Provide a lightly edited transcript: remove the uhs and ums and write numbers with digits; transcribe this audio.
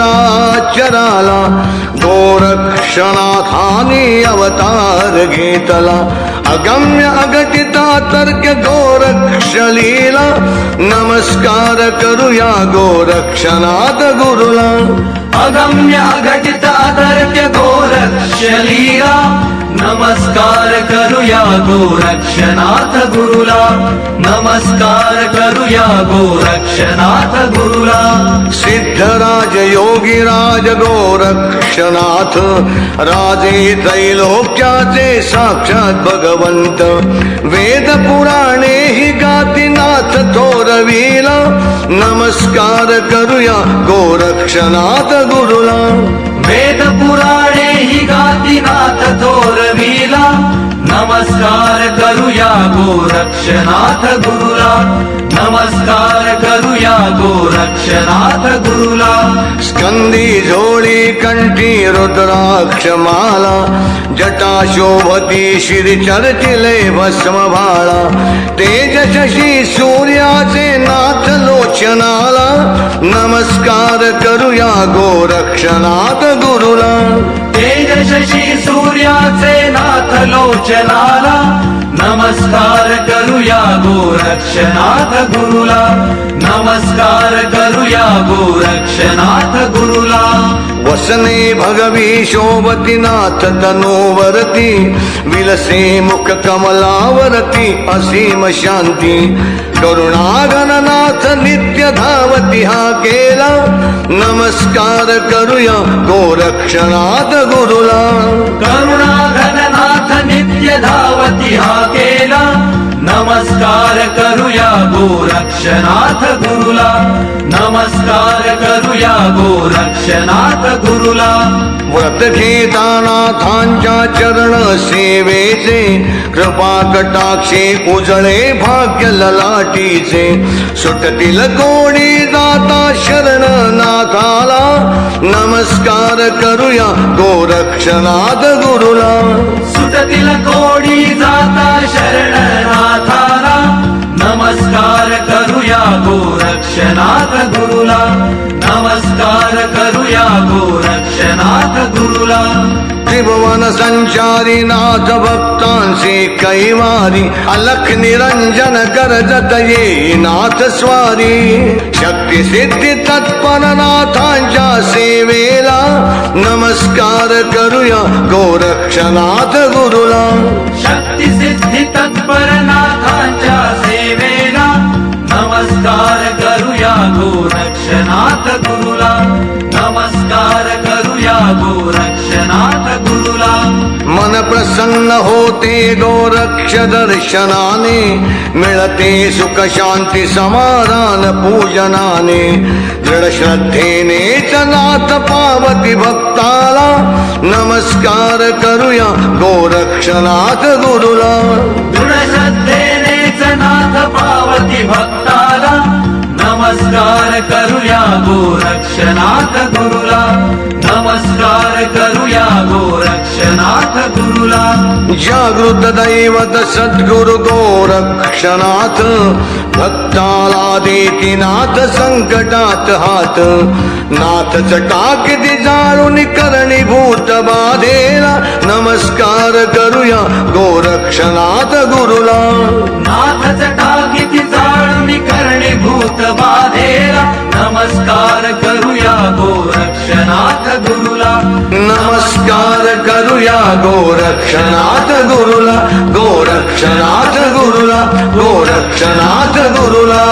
चराचराला गोरक्षनाथाने अवतार घेतला अगम्य अगटिता तर्क गोरक्ष लीला नमस्कार करूया गोरक्षनाथ गुरुला अगम्य अघटिता तर्क गोरक्ष लीला नमस्कार करूया गोरक्षनाथ गुरुला नमस्कार करूया गोरक्षनाथ गुरुला सिद्धराज योगीराज गोरक्षनाथ राजे त्रैलोक्याचे साक्षात भगवंत वेद पुराणे ही गातीनाथ थोरविला नमस्कार करूया गोरक्षनाथ गुरुला वेद पुराणे ही गातीनाथ थोरविला नमस्कार करूया गोरक्षनाथ गुरुला नमस्कार करूया गोरक्षनाथ गुरुला स्कंदी झोळी कंठी रुद्राक्ष माला जटा शोभती शिरी चर्चिले भस्म भाळा तेज शशी सूर्याचे नाथ लोचनाला नमस्कार करूया गोरक्षनाथ गुरुला तेज शशी सूर्याचे नाथ लोचनाला नमस्कार करूया गोरक्षनाथ गुरुला नमस्कार करूया गोरक्षनाथ गुरुला वसने भगवी शोभती नाथ तनोवरती विलसे मुख कमलावरती असीम शांती करुणागणनाथ नित्य धावती हा केला नमस्कार करूया गोरक्षनाथ गुरुला करुणागणनाथ नित्य धावती हा केला नमस्कार करूया गोरक्षनाथ गुरुला नमस्कार करूया गोरक्षनाथ गुरुला व्रत घेतानाथांच्या चरण सेवेचे कृपा कटाक्षे उजळे भाग्य ललाटीचे सुटतील कोणी जाता शरण नाथाला नमस्कार करूया गोरक्षनाथ गुरुला सुटतील कोणी जाता शरण नाथाला नमस्कार करूया गोरक्षनाथ गुरुला नमस्कार करूया गोरक्षनाथ गुरुला त्रिभुवन संचारी नाथ भक्तांचे कैवारी अलख निरंजन करजत ये नाथ स्वारी शक्ती सिद्धी तत्पर नाथांच्या सेवेला नमस्कार करूया गोरक्षनाथ गुरुला शक्ती सिद्धी तत्पर नाथांच्या सेवेला नमस्कार करूया गोरक्षनाथ गुरुला नमस्कार करूया गोरक्षनाथ गुरुला मन प्रसन्न होते गोरक्ष दर्शनाने मिळते सुख शांती समाधान पूजनाने दृढ श्रद्धेने नाथ पावती भक्ताला नमस्कार करूया गोरक्षनाथ गुरुला दृढ श्रद्धेनेच नाथ पावती भक्ताला नमस्कार करूया गोरक्षनाथ गुरुला नमस्कार करूया गोरक्षनाथ गुरुला जागृत दैवत सद्गुरु गोरक्षनाथ भक्ताला देती नाथ संकटात हात नाथ चटाकिती जाळून करणीभूत बाधेला नमस्कार करूया गोरक्षनाथ गुरुला नाथ चटाकिती जाळून करणीभूत बाधेला नमस्कार करूया गोरक्षनाथ गुरुला नमस्कार करूया गोरक्षनाथ गुरुला गोरक्षनाथ गुरुला गोरक्षनाथ गुरुला